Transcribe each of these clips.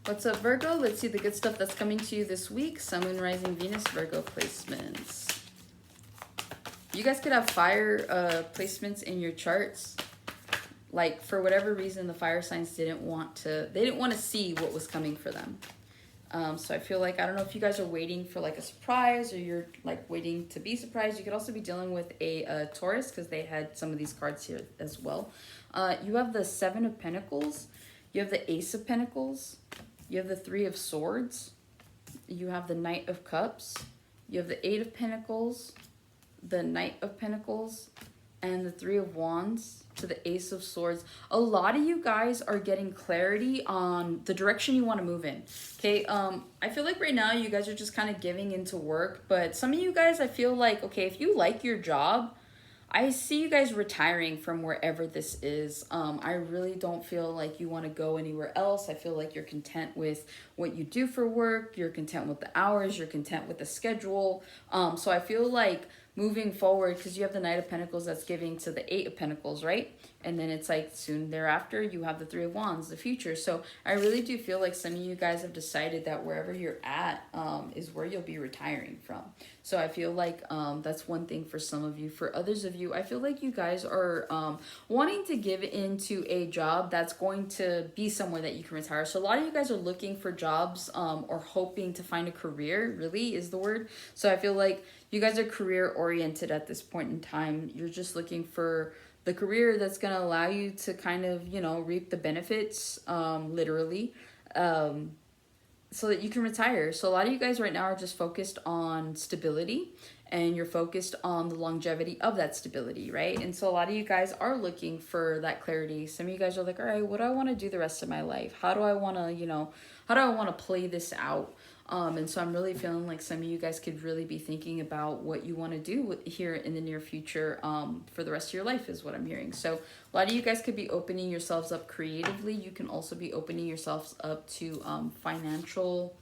What's up, Virgo? Let's see the good stuff that's coming to you this week. Sun, Moon, Rising, Venus, Virgo placements. You guys could have fire placements in your charts. Like, for whatever reason, the fire signs didn't want to see what was coming for them. So I feel like, I don't know if you guys are waiting for like a surprise or you're like waiting to be surprised. You could also be dealing with a Taurus because they had some of these cards here as well. You have the Seven of Pentacles. You have the Ace of Pentacles. You have the Three of Swords. You have the Knight of Cups. You have the Eight of Pentacles, the Knight of Pentacles, and the Three of Wands to the Ace of Swords. A lot of you guys are getting clarity on the direction you want to move in. Okay, I feel like right now you guys are just kind of giving into work, but some of you guys, I feel like, okay, if you like your job, I see you guys retiring from wherever this is. I really don't feel like you want to go anywhere else. I feel like you're content with what you do for work. You're content with the hours. You're content with the schedule. So I feel like moving forward, because you have the Knight of Pentacles that's giving to the Eight of Pentacles, right? And then it's like soon thereafter, you have the Three of Wands, the future. So I really do feel like some of you guys have decided that wherever you're at is where you'll be retiring from. So I feel like that's one thing for some of you. For others of you, I feel like you guys are wanting to give into a job that's going to be somewhere that you can retire. So a lot of you guys are looking for jobs or hoping to find a career, really is the word. So I feel like you guys are career oriented at this point in time. You're just looking for the career that's going to allow you to kind of, you know, reap the benefits, literally, so that you can retire. So a lot of you guys right now are just focused on stability, and you're focused on the longevity of that stability, right? And so a lot of you guys are looking for that clarity. Some of you guys are like, all right, what do I want to do the rest of my life? How do I want to, you know, how do I want to play this out? And so I'm really feeling like some of you guys could really be thinking about what you want to do here in the near future for the rest of your life is what I'm hearing. So a lot of you guys could be opening yourselves up creatively. You can also be opening yourselves up to financial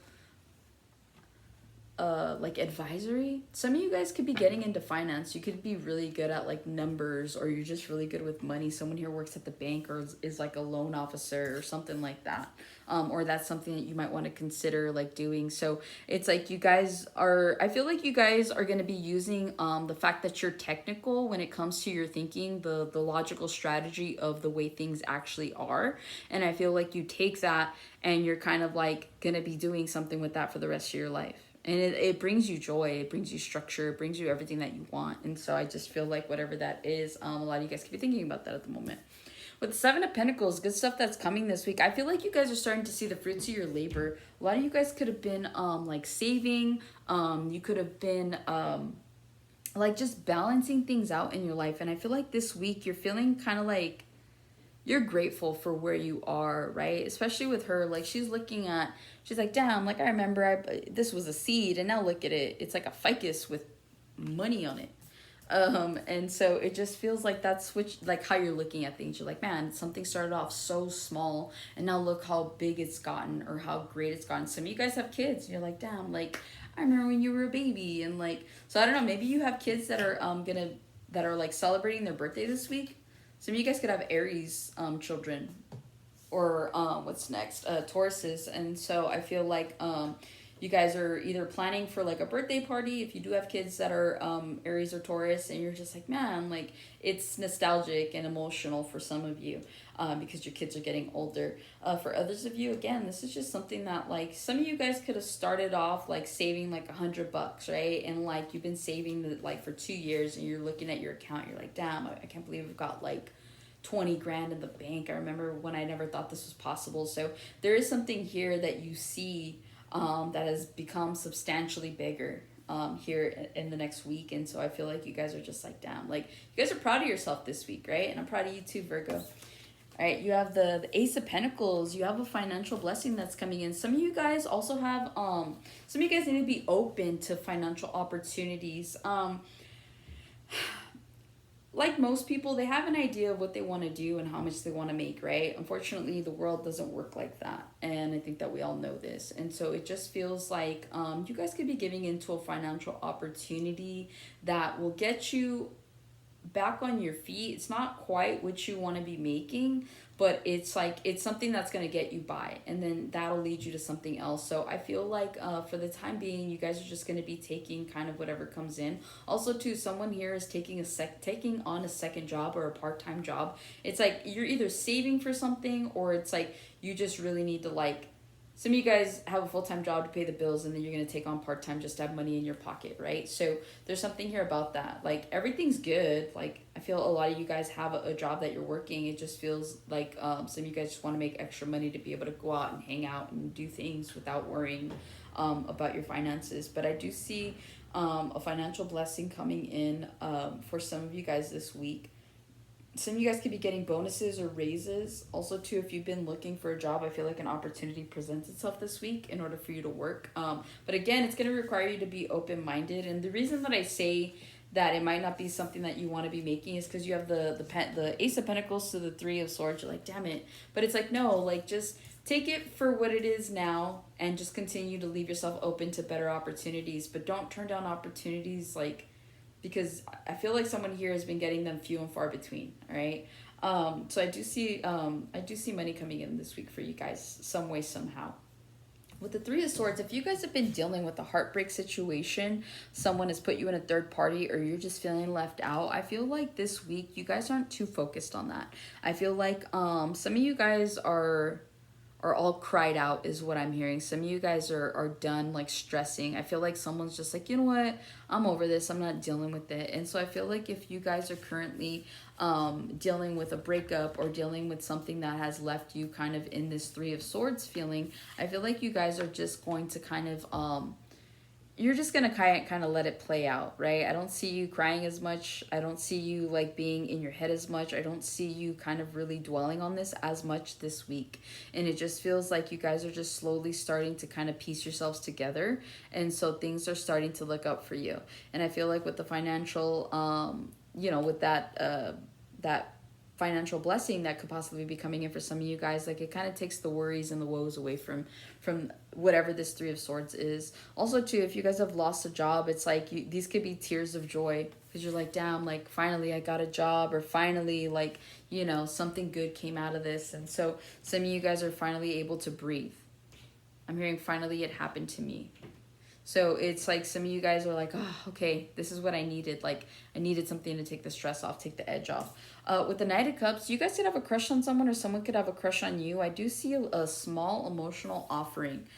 like advisory. Some of you guys could be getting into finance. You could be really good at like numbers, or you're just really good with money. Someone here works at the bank or is like a loan officer or something like that. Or that's something that you might want to consider like doing. So it's like you guys are, I feel like you guys are going to be using the fact that you're technical when it comes to your thinking, the logical strategy of the way things actually are. And I feel like you take that and you're kind of like going to be doing something with that for the rest of your life. And it brings you joy, it brings you structure, it brings you everything that you want. And so I just feel like whatever that is, a lot of you guys could be thinking about that at the moment. With the Seven of Pentacles, good stuff that's coming this week. I feel like you guys are starting to see the fruits of your labor. A lot of you guys could have been like saving. You could have been like just balancing things out in your life. And I feel like this week you're feeling kind of like you're grateful for where you are, right? Especially with her, like she's like, damn, like I remember this was a seed and now look at it. It's like a ficus with money on it. And so it just feels like that's like how you're looking at things. You're like, man, something started off so small and now look how big it's gotten or how great it's gotten. Some of you guys have kids and you're like, damn, like I remember when you were a baby. And like, so I don't know, maybe you have kids that are that are like celebrating their birthday this week. Some of you guys could have Aries children, or what's next, Tauruses. And so I feel like you guys are either planning for like a birthday party if you do have kids that are Aries or Taurus, and you're just like, man, like it's nostalgic and emotional for some of you because your kids are getting older. For others of you, again, this is just something that like some of you guys could have started off like saving like $100, right? And like you've been saving like for 2 years, and you're looking at your account, you're like, damn, I can't believe I've got like 20 grand in the bank. I remember when I never thought this was possible. So there is something here that you see that has become substantially bigger here in the next week. And so I feel like you guys are just like, damn, like you guys are proud of yourself this week, right? And I'm proud of you too, Virgo. All right, you have the Ace of Pentacles. You have a financial blessing that's coming in. Some of you guys also have some of you guys need to be open to financial opportunities. Like most people, they have an idea of what they want to do and how much they want to make, right? Unfortunately, the world doesn't work like that. And I think that we all know this. And so it just feels like you guys could be giving into a financial opportunity that will get you back on your feet. It's not quite what you want to be making, but it's like it's something that's going to get you by, and then that'll lead you to something else. So I feel like for the time being, you guys are just going to be taking kind of whatever comes in. Also too, someone here is taking on a second job or a part-time job. It's like you're either saving for something, or it's like you just really need to like, some of you guys have a full-time job to pay the bills, and then you're going to take on part-time just to have money in your pocket, right? So there's something here about that. Like everything's good. Like I feel a lot of you guys have a job that you're working. It just feels like some of you guys just want to make extra money to be able to go out and hang out and do things without worrying about your finances. But I do see a financial blessing coming in for some of you guys this week. Some of you guys could be getting bonuses or raises. Also too, if you've been looking for a job, I feel like an opportunity presents itself this week in order for you to work. But again, it's going to require you to be open-minded. And the reason that I say that it might not be something that you want to be making is because you have the Ace of Pentacles to the Three of Swords. You're like, damn it. But it's like, no, like just take it for what it is now and just continue to leave yourself open to better opportunities. But don't turn down opportunities like, because I feel like someone here has been getting them few and far between. All right. So I do see money coming in this week for you guys some way, somehow. With the Three of Swords, if you guys have been dealing with a heartbreak situation, someone has put you in a third party, or you're just feeling left out, I feel like this week you guys aren't too focused on that. I feel like some of you guys are all cried out is what I'm hearing. Some of you guys are done like stressing. I feel like someone's just like, you know what, I'm over this, I'm not dealing with it. And so I feel like if you guys are currently dealing with a breakup or dealing with something that has left you kind of in this Three of Swords feeling, I feel like you guys are just going to kind of you're just gonna kind of let it play out, right? I don't see you crying as much. I don't see you like being in your head as much. I don't see you kind of really dwelling on this as much this week. And it just feels like you guys are just slowly starting to kind of piece yourselves together. And so things are starting to look up for you. And I feel like with the financial, with that financial blessing that could possibly be coming in for some of you guys, like it kind of takes the worries and the woes away from whatever this Three of Swords is. Also too, if you guys have lost a job, it's like these could be tears of joy, because you're like, damn, like finally I got a job, or finally like something good came out of this. And so some of you guys are finally able to breathe. I'm hearing finally it happened to me. So it's like some of you guys are like, oh, okay, this is what I needed. Like I needed something to take the stress off, take the edge off. With the Knight of Cups, you guys could have a crush on someone, or someone could have a crush on you. I do see a small emotional offering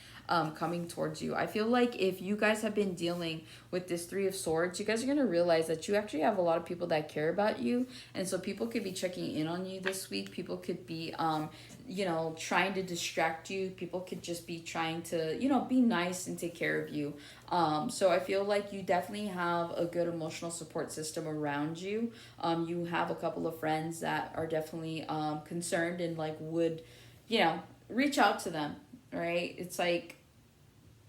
coming towards you. I feel like if you guys have been dealing with this Three of Swords, you guys are going to realize that you actually have a lot of people that care about you. And so people could be checking in on you this week. People could be trying to distract you. People could just be trying to, be nice and take care of you. So I feel like you definitely have a good emotional support system around you. You have a couple of friends that are definitely concerned and like would, reach out to them, right? It's like,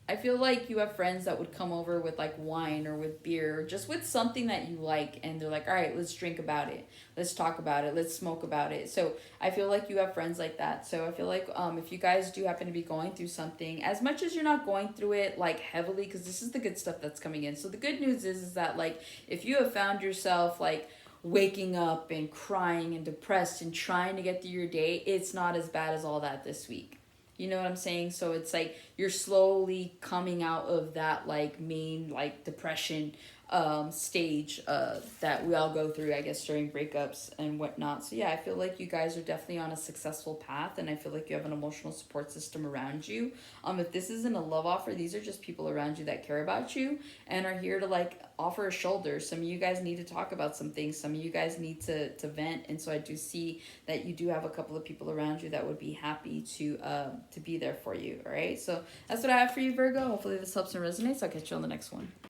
I feel like you have friends that would come over with like wine or with beer, or just with something that you like, and they're like, all right, let's drink about it, let's talk about it, let's smoke about it. So I feel like you have friends like that. So I feel like if you guys do happen to be going through something, as much as you're not going through it like heavily, because this is the good stuff that's coming in. So the good news is that like if you have found yourself like waking up and crying and depressed and trying to get through your day, it's not as bad as all that this week. You know what I'm saying? So it's like you're slowly coming out of that like main like depression stage that we all go through, I guess, during breakups and whatnot. So yeah, I feel like you guys are definitely on a successful path, and I feel like you have an emotional support system around you. If this isn't a love offer, these are just people around you that care about you and are here to like offer a shoulder. Some of you guys need to talk about some things. Some of you guys need to vent. And so I do see that you do have a couple of people around you that would be happy to be there for you. All right. So that's what I have for you, Virgo. Hopefully this helps and resonates. I'll catch you on the next one.